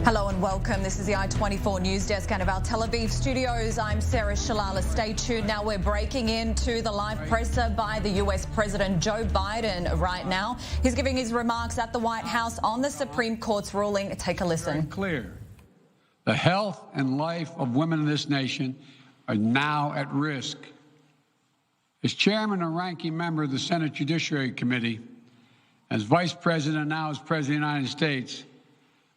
Hello and welcome. This is the i24 News Desk out of our Tel Aviv studios. I'm Sarah Shalala. Stay tuned. Now we're breaking into the live presser by the US President Joe Biden right now. He's giving his remarks at the White House on the Supreme Court's ruling. Take a listen. Very clear. The health and life of women in this nation are now at risk. As chairman and ranking member of the Senate Judiciary Committee, as vice president and now as president of the United States,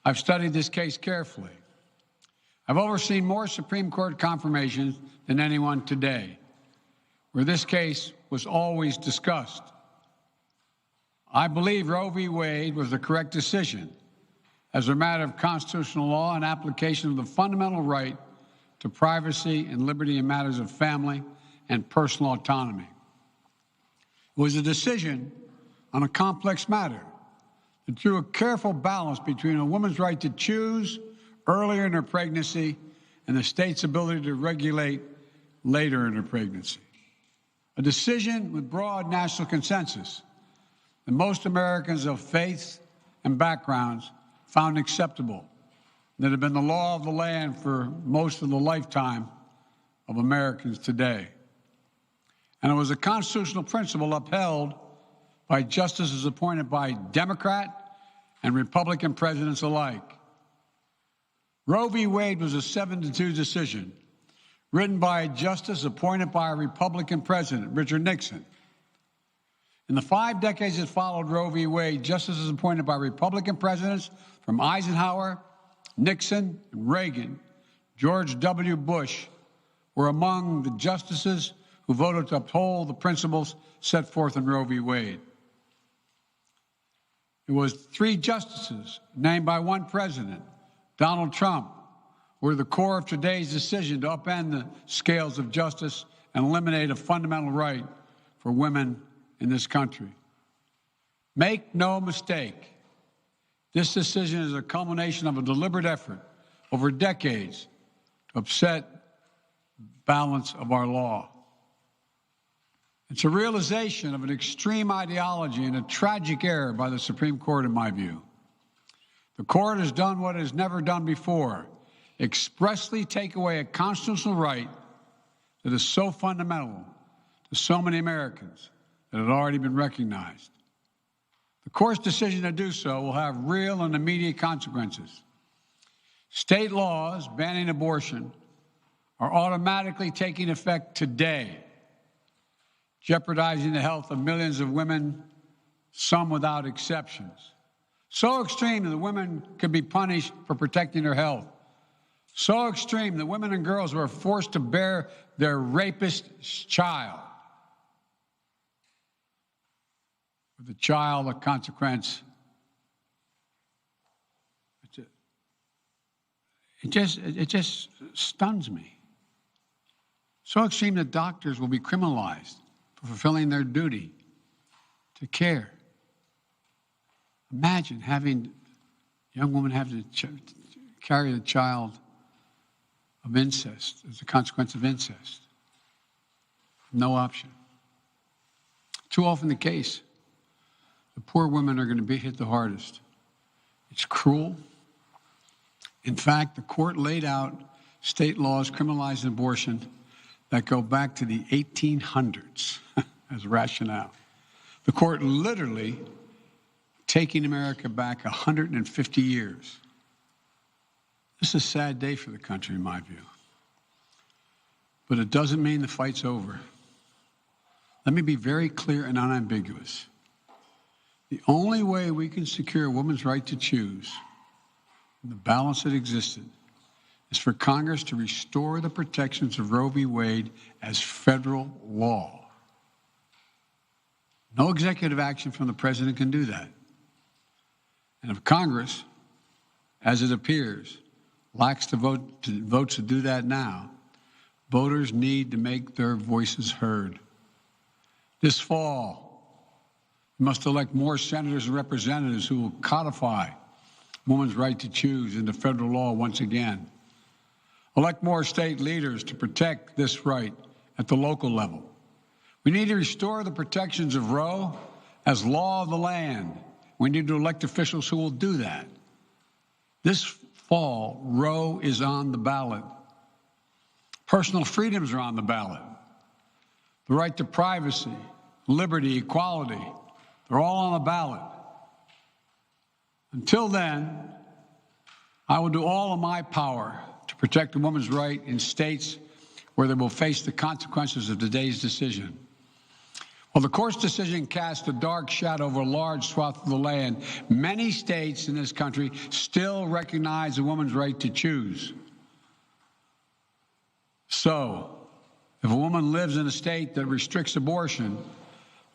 I've studied this case carefully. I've overseen more Supreme Court confirmations than anyone today, where this case was always discussed. I believe Roe v. Wade was the correct decision as a matter of constitutional law and application of the fundamental right to privacy and liberty in matters of family and personal autonomy. It was a decision on a complex matter that drew a careful balance between a woman's right to choose earlier in her pregnancy and the state's ability to regulate later in her pregnancy. A decision with broad national consensus that most Americans of faith and backgrounds found acceptable, that had been the law of the land for most of the lifetime of Americans today. And it was a constitutional principle upheld by justices appointed by Democrat and Republican presidents alike. Roe v. Wade was a 7-2 decision written by a justice appointed by a Republican president, Richard Nixon. In the 5 decades that followed Roe v. Wade, justices appointed by Republican presidents from Eisenhower, Nixon, and Reagan, George W. Bush, were among the justices who voted to uphold the principles set forth in Roe v. Wade. It was 3 justices named by one president, Donald Trump, were the core of today's decision to upend the scales of justice and eliminate a fundamental right for women in this country. Make no mistake, this decision is a culmination of a deliberate effort over decades to upset the balance of our law. It's a realization of an extreme ideology and a tragic error by the Supreme Court, in my view. The court has done what it has never done before, expressly take away a constitutional right that is so fundamental to so many Americans that had already been recognized. The court's decision to do so will have real and immediate consequences. State laws banning abortion are automatically taking effect today, jeopardizing the health of millions of women, some without exceptions. So extreme that women could be punished for protecting their health. So extreme that women and girls were forced to bear their rapist's child. For the child, a consequence. It just stuns me. So extreme that doctors will be criminalized for fulfilling their duty to care. Imagine having a young woman have to carry a child of incest as a consequence of incest. No option. Too often the case, the poor women are going to be hit the hardest. It's cruel. In fact, the court laid out state laws criminalizing abortion that go back to the 1800s as rationale. The court literally taking America back 150 years. This is a sad day for the country, in my view. But it doesn't mean the fight's over. Let me be very clear and unambiguous. The only way we can secure a woman's right to choose and the balance that existed is for Congress to restore the protections of Roe v. Wade as federal law. No executive action from the president can do that. And if Congress, as it appears, lacks the votes to do that now, voters need to make their voices heard. This fall, we must elect more senators and representatives who will codify women's right to choose into federal law once again. Elect more state leaders to protect this right at the local level. We need to restore the protections of Roe as law of the land. We need to elect officials who will do that. This fall, Roe is on the ballot. Personal freedoms are on the ballot. The right to privacy, liberty, equality, they're all on the ballot. Until then, I will do all in my power to protect a woman's right in states where they will face the consequences of today's decision. While the court's decision cast a dark shadow over a large swath of the land, many states in this country still recognize a woman's right to choose. So, if a woman lives in a state that restricts abortion,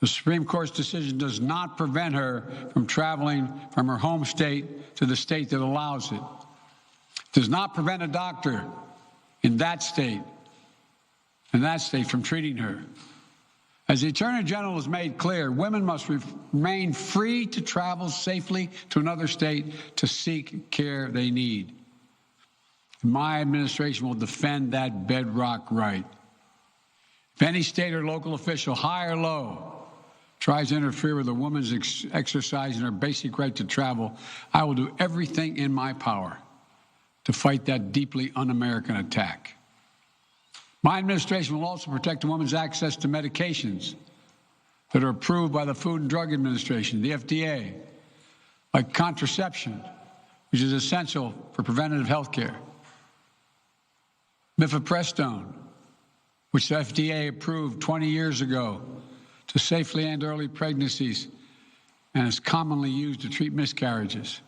the Supreme Court's decision does not prevent her from traveling from her home state to the state that allows it. It does not prevent a doctor in that state from treating her. As the Attorney General has made clear, women must remain free to travel safely to another state to seek care they need. My administration will defend that bedrock right. If any state or local official, high or low, tries to interfere with a woman's exercising her basic right to travel, I will do everything in my power to fight that deeply un-American attack. My administration will also protect a woman's access to medications that are approved by the Food and Drug Administration, the FDA, like contraception, which is essential for preventative health care, mifepristone, which the FDA approved 20 years ago to safely end early pregnancies and is commonly used to treat miscarriages.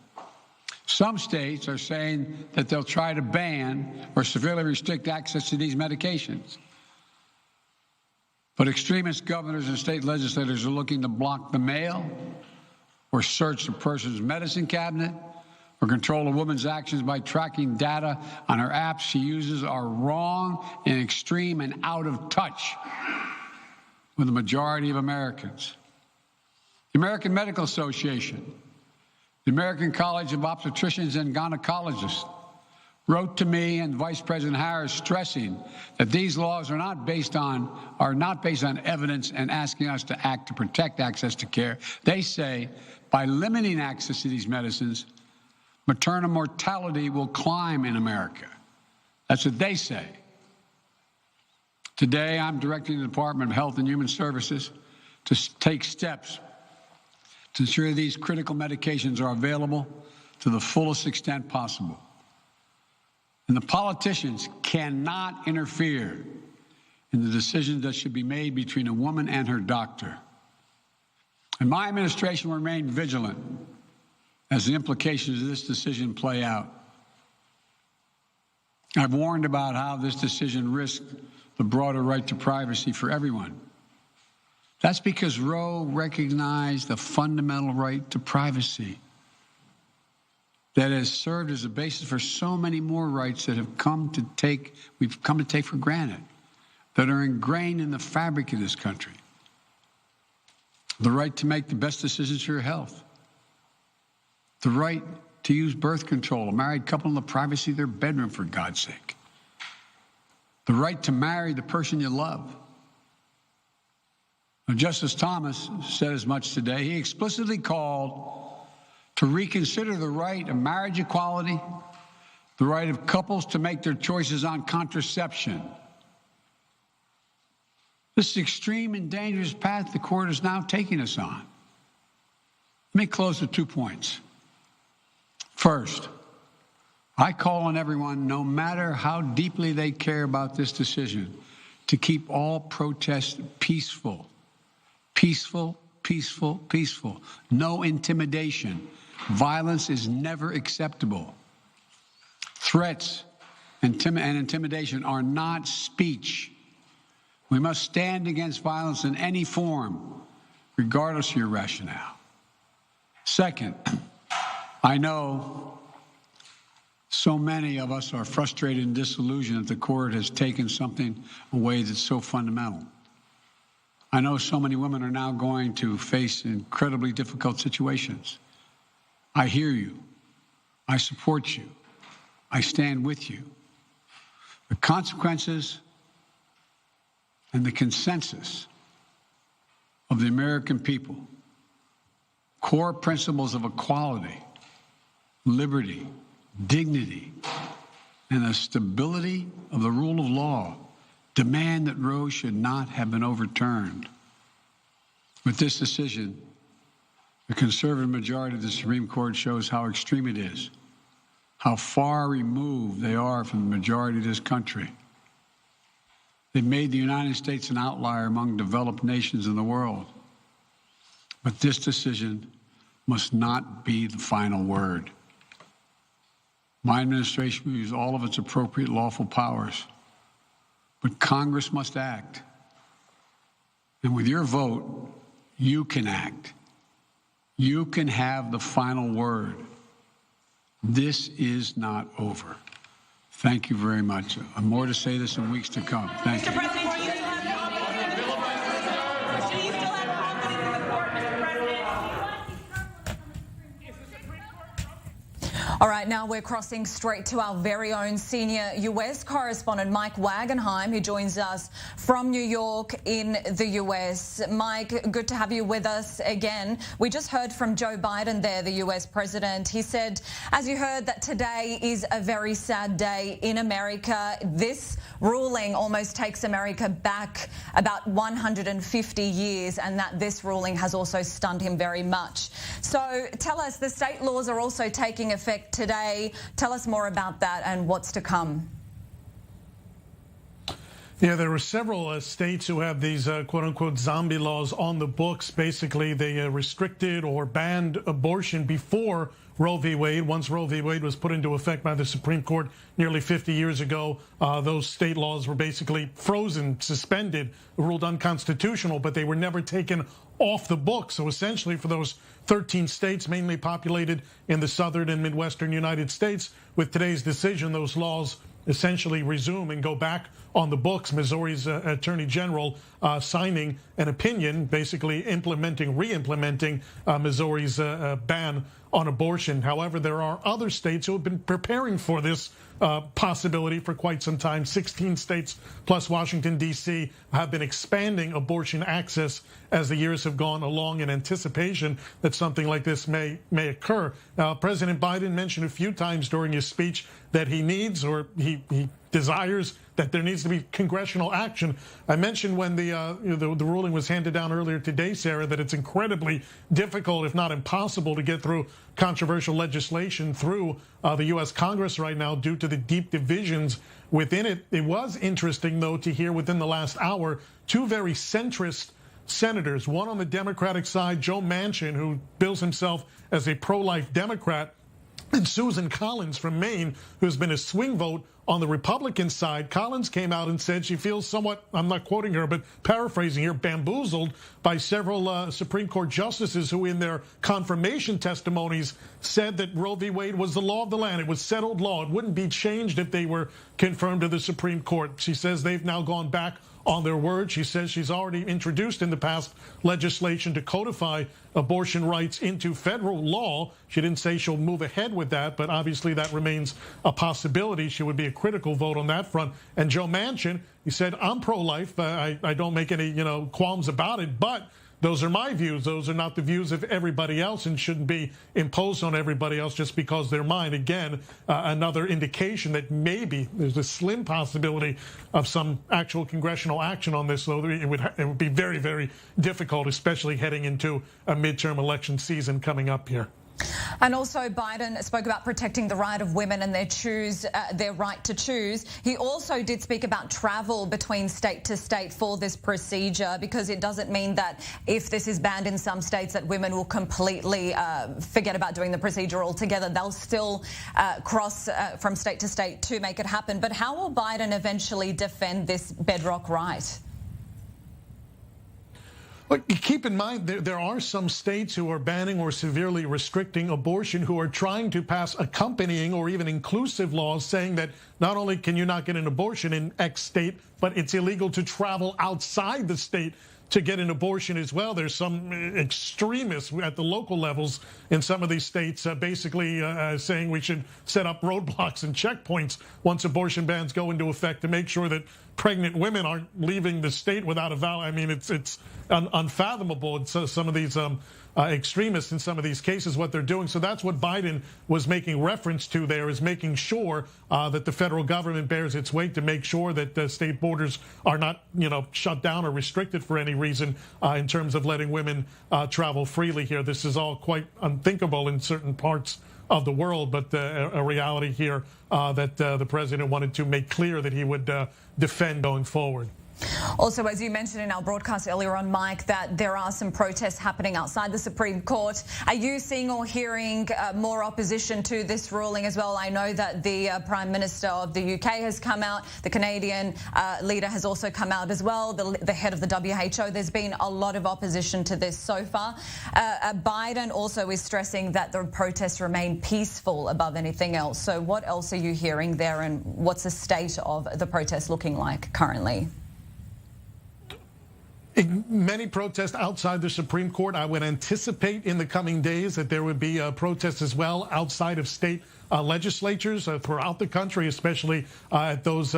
Some states are saying that they'll try to ban or severely restrict access to these medications. But extremist governors and state legislators are looking to block the mail or search a person's medicine cabinet or control a woman's actions by tracking data on her apps she uses are wrong and extreme and out of touch with the majority of Americans. The American Medical Association, the American College of Obstetricians and Gynecologists wrote to me and Vice President Harris stressing that these laws are not based on evidence and asking us to act to protect access to care. They say by limiting access to these medicines, maternal mortality will climb in America. That's what they say. Today, I'm directing the Department of Health and Human Services to take steps to ensure these critical medications are available to the fullest extent possible. And the politicians cannot interfere in the decisions that should be made between a woman and her doctor. And my administration will remain vigilant as the implications of this decision play out. I've warned about how this decision risks the broader right to privacy for everyone. That's because Roe recognized the fundamental right to privacy that has served as a basis for so many more rights that we've come to take for granted, that are ingrained in the fabric of this country. The right to make the best decisions for your health. The right to use birth control, a married couple in the privacy of their bedroom, for God's sake. The right to marry the person you love. Now, Justice Thomas said as much today. He explicitly called to reconsider the right of marriage equality, the right of couples to make their choices on contraception. This is an extreme and dangerous path the court is now taking us on. Let me close with 2 points. First, I call on everyone, no matter how deeply they care about this decision, to keep all protests peaceful. Peaceful, peaceful, peaceful. No intimidation. Violence is never acceptable. Threats and intimidation are not speech. We must stand against violence in any form, regardless of your rationale. Second, I know so many of us are frustrated and disillusioned that the court has taken something away that's so fundamental. I know so many women are now going to face incredibly difficult situations. I hear you. I support you. I stand with you. The consequences and the consensus of the American people, core principles of equality, liberty, dignity, and the stability of the rule of law demand that Roe should not have been overturned. With this decision, the conservative majority of the Supreme Court shows how extreme it is, how far removed they are from the majority of this country. They've made the United States an outlier among developed nations in the world. But this decision must not be the final word. My administration will use all of its appropriate lawful powers, but Congress must act. And with your vote, you can act. You can have the final word. This is not over. Thank you very much. More to say this in weeks to come. Thank you. Mr. President, do you still have confidence in the court, Mr. President? All right, now we're crossing straight to our very own senior U.S. correspondent, Mike Wagenheim, who joins us from New York in the U.S. Mike, good to have you with us again. We just heard from Joe Biden there, the U.S. president. He said, as you heard, that today is a very sad day in America. This ruling almost takes America back about 150 years, and that this ruling has also stunned him very much. So tell us, the state laws are also taking effect today. Tell us more about that and what's to come. Yeah, there are several states who have these quote-unquote zombie laws on the books. Basically, they restricted or banned abortion before Roe v. Wade. Once Roe v. Wade was put into effect by the Supreme Court nearly 50 years ago, those state laws were basically frozen, suspended, ruled unconstitutional, but they were never taken off the books. So essentially for those 13 states, mainly populated in the southern and midwestern United States, with today's decision, those laws essentially resume and go back on the books. Missouri's Attorney General signing an opinion, basically re-implementing Missouri's ban on abortion. However, there are other states who have been preparing for this possibility for quite some time. 16 states plus Washington, D.C. have been expanding abortion access as the years have gone along in anticipation that something like this may occur. Now, President Biden mentioned a few times during his speech that he needs, or he desires, that there needs to be congressional action. I mentioned when the ruling was handed down earlier today, Sarah, that it's incredibly difficult, if not impossible, to get through controversial legislation through the U.S. Congress right now due to the deep divisions within it. It was interesting, though, to hear within the last hour two very centrist senators, one on the Democratic side, Joe Manchin, who bills himself as a pro-life Democrat, and Susan Collins from Maine, who's been a swing vote on the Republican side. Collins came out and said she feels somewhat, I'm not quoting her, but paraphrasing here, bamboozled by several Supreme Court justices who in their confirmation testimonies said that Roe v. Wade was the law of the land. It was settled law. It wouldn't be changed if they were confirmed to the Supreme Court. She says they've now gone back on their word. She says she's already introduced in the past legislation to codify abortion rights into federal law. She didn't say she'll move ahead with that, but obviously that remains a possibility. She would be a critical vote on that front. And Joe Manchin, he said, I'm pro-life. I don't make any, qualms about it, but those are my views. Those are not the views of everybody else and shouldn't be imposed on everybody else just because they're mine. Again, another indication that maybe there's a slim possibility of some actual congressional action on this, though it would be very, very difficult, especially heading into a midterm election season coming up here. And also Biden spoke about protecting the right of women and their right to choose. He also did speak about travel between state to state for this procedure, because it doesn't mean that if this is banned in some states that women will completely forget about doing the procedure altogether. They'll still cross from state to state to make it happen. But how will Biden eventually defend this bedrock right? But keep in mind, there are some states who are banning or severely restricting abortion who are trying to pass accompanying or even inclusive laws saying that not only can you not get an abortion in X state, but it's illegal to travel outside the state to get an abortion as well. There's some extremists at the local levels in some of these states basically saying we should set up roadblocks and checkpoints once abortion bans go into effect to make sure that pregnant women aren't leaving the state without a valid. I mean, it's unfathomable. It's some of these extremists in some of these cases, what they're doing. So that's what Biden was making reference to there, is making sure that the federal government bears its weight to make sure that state borders are not, shut down or restricted for any reason in terms of letting women travel freely here. This is all quite unthinkable in certain parts of the world, but a reality here that the president wanted to make clear that he would defend going forward. Also, as you mentioned in our broadcast earlier on, Mike, that there are some protests happening outside the Supreme Court. Are you seeing or hearing more opposition to this ruling as well? I know that the Prime Minister of the UK has come out. The Canadian leader has also come out as well. The head of the WHO. There's been a lot of opposition to this so far. Biden also is stressing that the protests remain peaceful above anything else. So what else are you hearing there, and what's the state of the protests looking like currently? Many protests outside the Supreme Court. I would anticipate in the coming days that there would be protests as well outside of state legislatures throughout the country, especially at those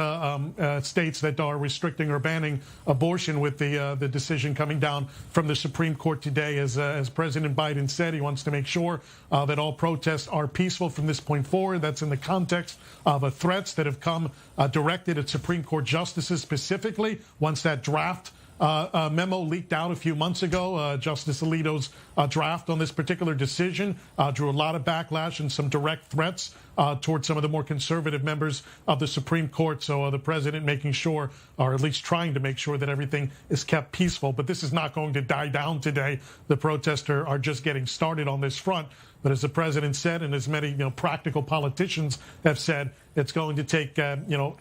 states that are restricting or banning abortion, with the decision coming down from the Supreme Court today. As President Biden said, he wants to make sure that all protests are peaceful from this point forward. That's in the context of threats that have come directed at Supreme Court justices specifically. Once that draft memo leaked out a few months ago, Justice Alito's draft on this particular decision drew a lot of backlash and some direct threats towards some of the more conservative members of the Supreme Court. So the president making sure, or at least trying to make sure, that everything is kept peaceful. But this is not going to die down today. The protests are just getting started on this front. But as the president said, and as many practical politicians have said, it's going to take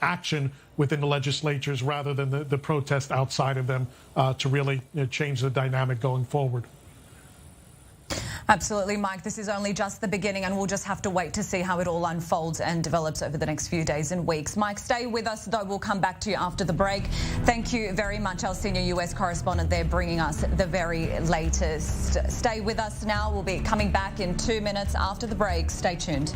action within the legislatures rather than the protest outside of them to really change the dynamic going forward. Absolutely, Mike. This is only just the beginning, and we'll just have to wait to see how it all unfolds and develops over the next few days and weeks. Mike, stay with us, though. We'll come back to you after the break. Thank you very much, our senior U.S. correspondent there, bringing us the very latest. Stay with us now. We'll be coming back in 2 minutes after the break. Stay tuned.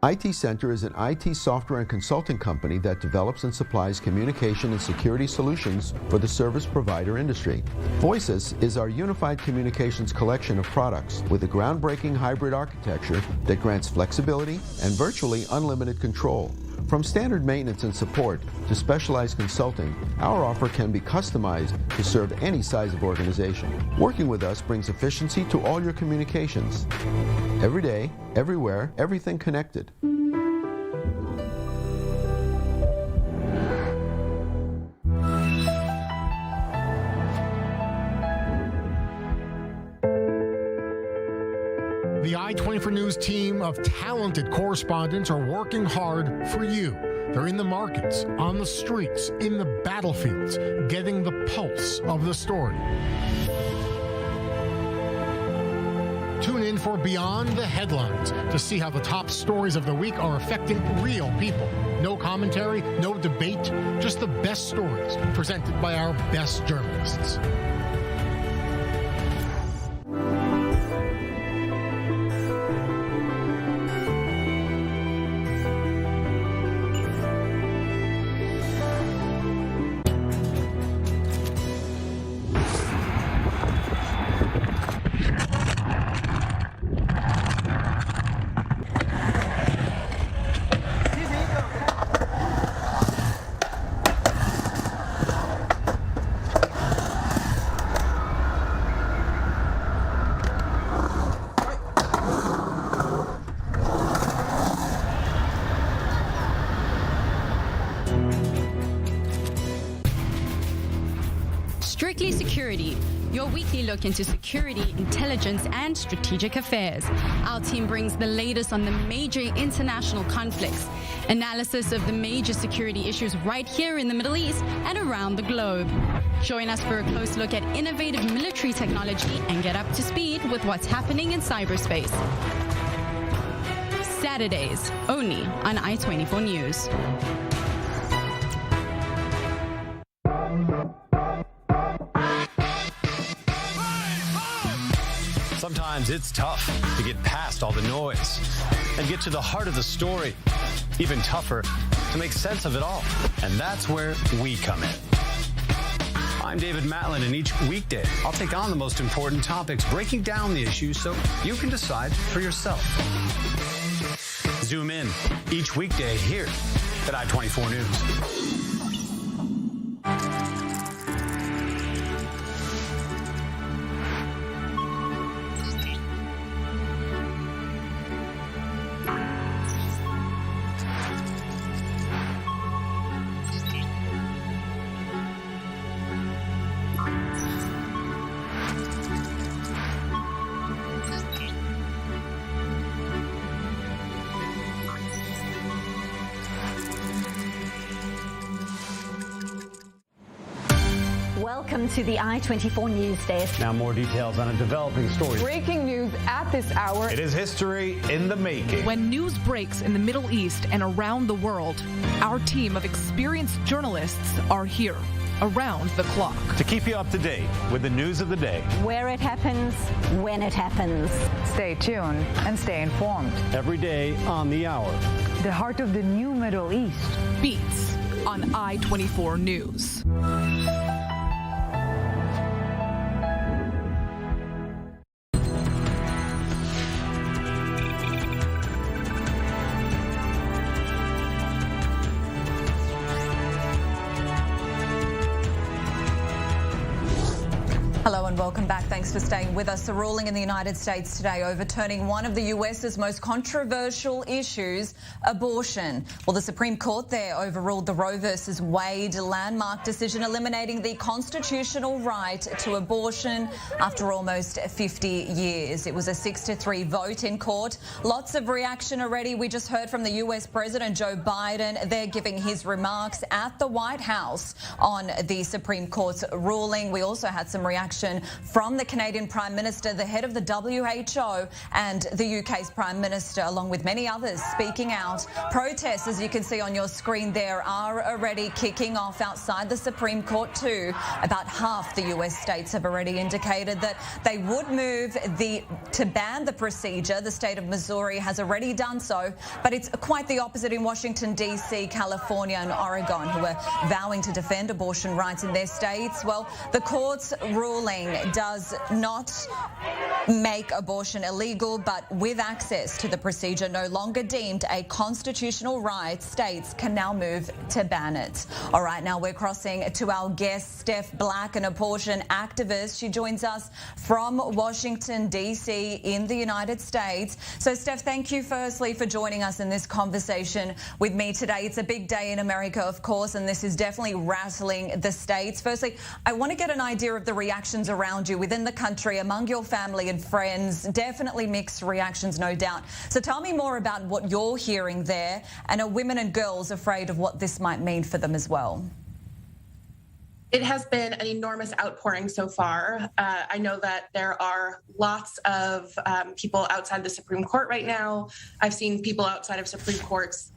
IT Center is an IT software and consulting company that develops and supplies communication and security solutions for the service provider industry. Voices is our unified communications collection of products with a groundbreaking hybrid architecture that grants flexibility and virtually unlimited control. From standard maintenance and support to specialized consulting, our offer can be customized to serve any size of organization. Working with us brings efficiency to all your communications. Every day, everywhere, everything connected. The i24 News team of talented correspondents are working hard for you. They're in the markets, on the streets, in the battlefields, getting the pulse of the story. Tune in for Beyond the Headlines to see how the top stories of the week are affecting real people. No commentary, no debate, just the best stories presented by our best journalists. Strictly Security, your weekly look into security, intelligence, and strategic affairs. Our team brings the latest on the major international conflicts, analysis of the major security issues right here in the Middle East and around the globe. Join us for a close look at innovative military technology and get up to speed with what's happening in cyberspace. Saturdays, only on i24 News. Sometimes it's tough to get past all the noise and get to the heart of the story. Even tougher to make sense of it all. And that's where we come in. I'm David Matlin, and each weekday I'll take on the most important topics, breaking down the issues so you can decide for yourself. Zoom in each weekday here at i24 News. Welcome to the i24 News Desk. Now more details on a developing story. Breaking news at this hour. It is history in the making. When news breaks in the Middle East and around the world, our team of experienced journalists are here around the clock to keep you up to date with the news of the day. Where it happens, when it happens. Stay tuned and stay informed. Every day on the hour. The heart of the new Middle East. Beats on i24 News. Hello and welcome back. Thanks for staying with us. A ruling in the United States today overturning one of the US's most controversial issues, abortion. Well, the Supreme Court there overruled the Roe versus Wade landmark decision eliminating the constitutional right to abortion after almost 50 years. It was a 6-3 vote in court. Lots of reaction already. We just heard from the US President Joe Biden. They're giving his remarks at the White House on the Supreme Court's ruling. We also had some reaction from the Canadian Prime Minister, the head of the WHO, and the UK's Prime Minister, along with many others, speaking out. Protests, as you can see on your screen there, are already kicking off outside the Supreme Court too. About half the US states have already indicated that they would move to ban the procedure. The state of Missouri has already done so, but it's quite the opposite in Washington, D.C., California and Oregon, who are vowing to defend abortion rights in their states. Well, the court's ruling does not make abortion illegal, but with access to the procedure no longer deemed a constitutional right, states can now move to ban it. All right, now we're crossing to our guest, Steph Black, an abortion activist. She joins us from Washington, D.C. in the United States. So, Steph, thank you firstly for joining us in this conversation with me today. It's a big day in America, of course, and this is definitely rattling the states. Firstly, I want to get an idea of the reactions around you within the country, among your family and friends. Definitely mixed reactions, no doubt. So tell me more about what you're hearing there, and are women and girls afraid of what this might mean for them as well? It has been an enormous outpouring so far. I know that there are lots of people outside the Supreme Court right now. I've seen people outside of Supreme Courts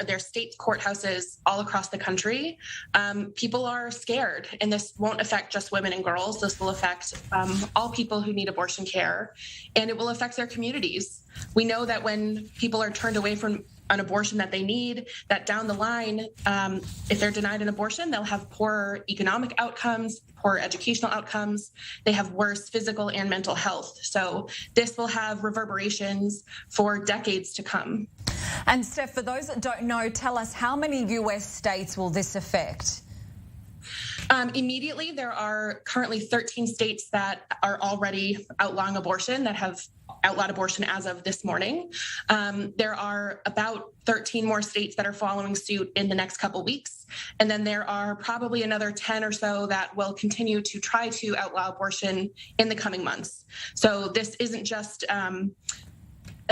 their state courthouses all across the country. People are scared, and this won't affect just women and girls. This will affect all people who need abortion care, and it will affect their communities. We know that when people are turned away from an abortion that they need, that down the line, if they're denied an abortion, they'll have poorer economic outcomes, poor educational outcomes. They have worse physical and mental health. So this will have reverberations for decades to come. And Steph, for those that don't know, tell us, how many US states will this affect? Immediately, there are currently 13 states that are already outlawing abortion, that have outlawed abortion as of this morning. There are about 13 more states that are following suit in the next couple weeks. And then there are probably another 10 or so that will continue to try to outlaw abortion in the coming months. So this isn't just an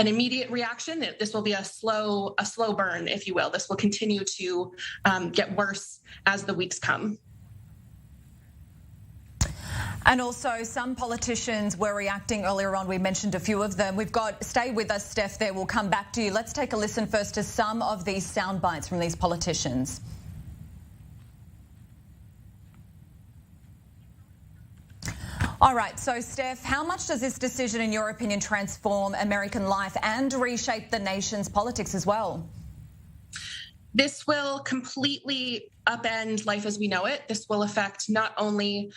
immediate reaction. This will be a slow burn, if you will. This will continue to get worse as the weeks come. And also, some politicians were reacting earlier on. We mentioned a few of them. Stay with us, Steph, there. We'll come back to you. Let's take a listen first to some of these sound bites from these politicians. All right, so Steph, how much does this decision, in your opinion, transform American life and reshape the nation's politics as well? This will completely upend life as we know it. This will affect not only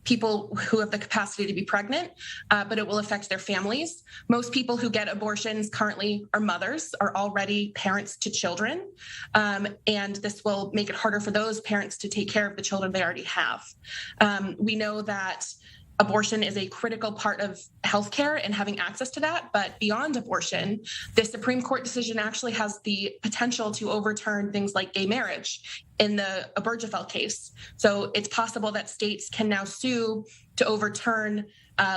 people who have the capacity to be pregnant, but it will affect their families. Most people who get abortions currently are mothers, are already parents to children, and this will make it harder for those parents to take care of the children they already have. We know that abortion is a critical part of healthcare and having access to that. But beyond abortion, the Supreme Court decision actually has the potential to overturn things like gay marriage in the Obergefell case. So it's possible that states can now sue to overturn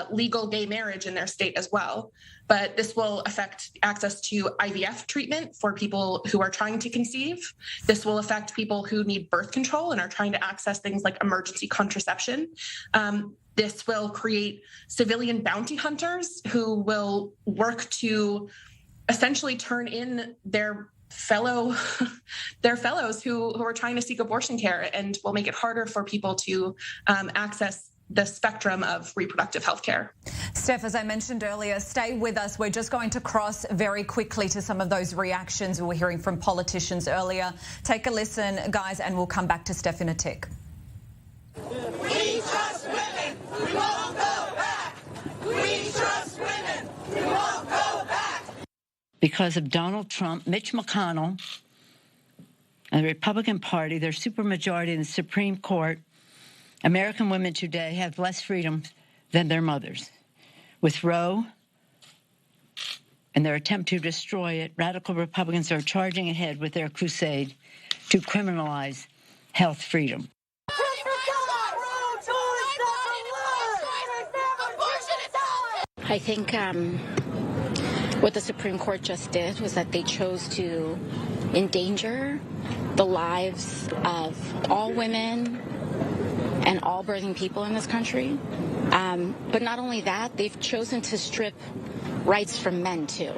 legal gay marriage in their state as well. But this will affect access to IVF treatment for people who are trying to conceive. This will affect people who need birth control and are trying to access things like emergency contraception. This will create civilian bounty hunters who will work to essentially turn in their fellows who are trying to seek abortion care, and will make it harder for people to access the spectrum of reproductive health care. Steph, as I mentioned earlier, stay with us. We're just going to cross very quickly to some of those reactions we were hearing from politicians earlier. Take a listen, guys, and we'll come back to Steph in a tick. We trust women. We won't go back. We trust women. We won't go back. Because of Donald Trump, Mitch McConnell, and the Republican Party, their supermajority in the Supreme Court, American women today have less freedom than their mothers. With Roe and their attempt to destroy it, radical Republicans are charging ahead with their crusade to criminalize health freedom. I think what the Supreme Court just did was that they chose to endanger the lives of all women and all birthing people in this country. But not only that, they've chosen to strip rights from men too.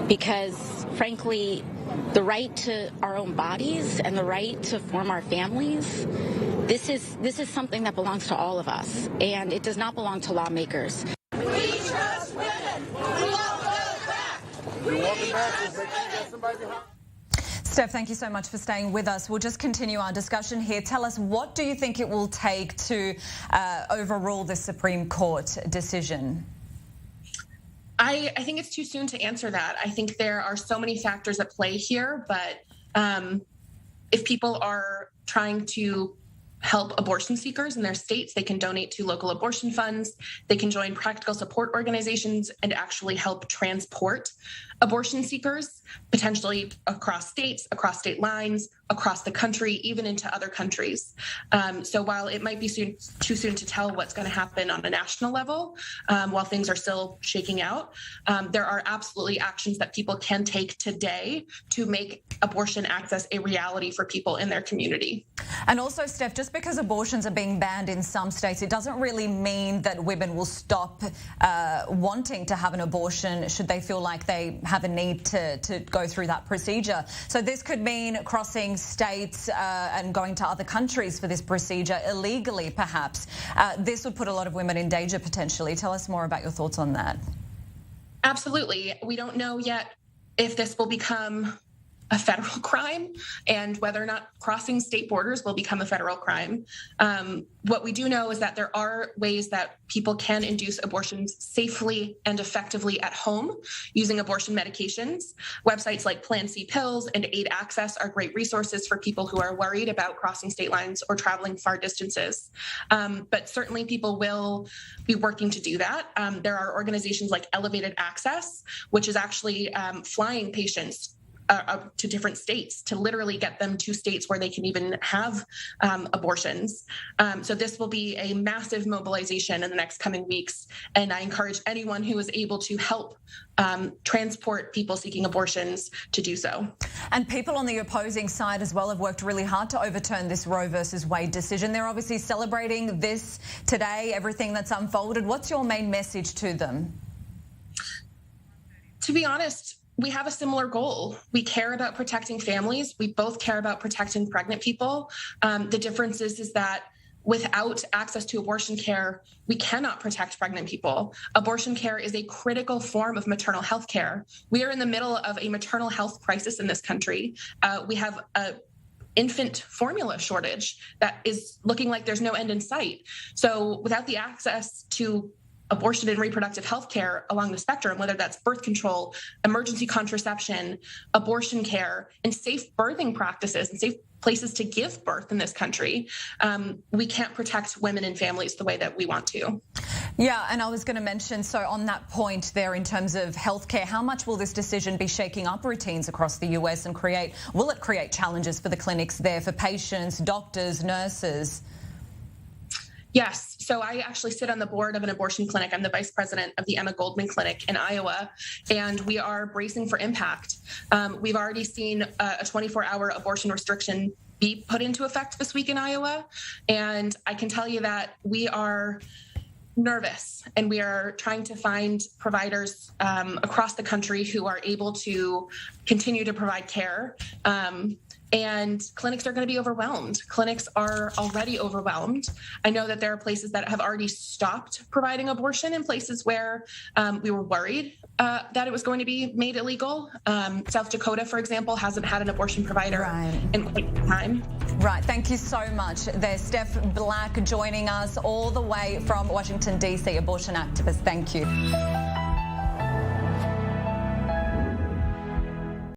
Because frankly, the right to our own bodies and the right to form our families, this is something that belongs to all of us, and it does not belong to lawmakers. We trust women. We won't go back. You're welcome back. Just make sure you got somebody behind. Steph, thank you so much for staying with us. We'll just continue our discussion here. Tell us, what do you think it will take to overrule the Supreme Court decision? I think it's too soon to answer that. I think there are so many factors at play here, but if people are trying to help abortion seekers in their states, they can donate to local abortion funds. They can join practical support organizations and actually help transport abortion seekers, potentially across states, across state lines, across the country, even into other countries. So while it might be too soon to tell what's going to happen on a national level, while things are still shaking out, there are absolutely actions that people can take today to make abortion access a reality for people in their community. And also, Steph, just because abortions are being banned in some states, it doesn't really mean that women will stop wanting to have an abortion should they feel like they have a need to go through that procedure. So this could mean crossing states and going to other countries for this procedure illegally, perhaps. This would put a lot of women in danger potentially. Tell us more about your thoughts on that. Absolutely. We don't know yet if this will become a federal crime and whether or not crossing state borders will become a federal crime. What we do know is that there are ways that people can induce abortions safely and effectively at home using abortion medications. Websites like Plan C Pills and Aid Access are great resources for people who are worried about crossing state lines or traveling far distances. But certainly people will be working to do that. There are organizations like Elevated Access, which is actually flying patients to different states to literally get them to states where they can even have abortions. So this will be a massive mobilization in the next coming weeks. And I encourage anyone who is able to help transport people seeking abortions to do so. And people on the opposing side as well have worked really hard to overturn this Roe versus Wade decision. They're obviously celebrating this today, everything that's unfolded. What's your main message to them? To be honest, we have a similar goal. We care about protecting families. We both care about protecting pregnant people. The difference is that without access to abortion care, we cannot protect pregnant people. Abortion care is a critical form of maternal health care. We are in the middle of a maternal health crisis in this country. We have a infant formula shortage that is looking like there's no end in sight. So without the access to abortion and reproductive health care along the spectrum, whether that's birth control, emergency contraception, abortion care, and safe birthing practices and safe places to give birth in this country, we can't protect women and families the way that we want to. Yeah, and I was going to mention, so on that point there in terms of healthcare, how much will this decision be shaking up routines across the US and will it create challenges for the clinics there, for patients, doctors, nurses? Yes. So I actually sit on the board of an abortion clinic. I'm the vice president of the Emma Goldman Clinic in Iowa, and we are bracing for impact. We've already seen a 24-hour abortion restriction be put into effect this week in Iowa, and I can tell you that we are nervous, and we are trying to find providers across the country who are able to continue to provide care. And clinics are going to be overwhelmed. Clinics are already overwhelmed. I know that there are places that have already stopped providing abortion in places where we were worried that it was going to be made illegal. South Dakota, for example, hasn't had an abortion provider in quite some time. Right. Thank you so much. There's Steph Black joining us all the way from Washington, D.C., abortion activist. Thank you.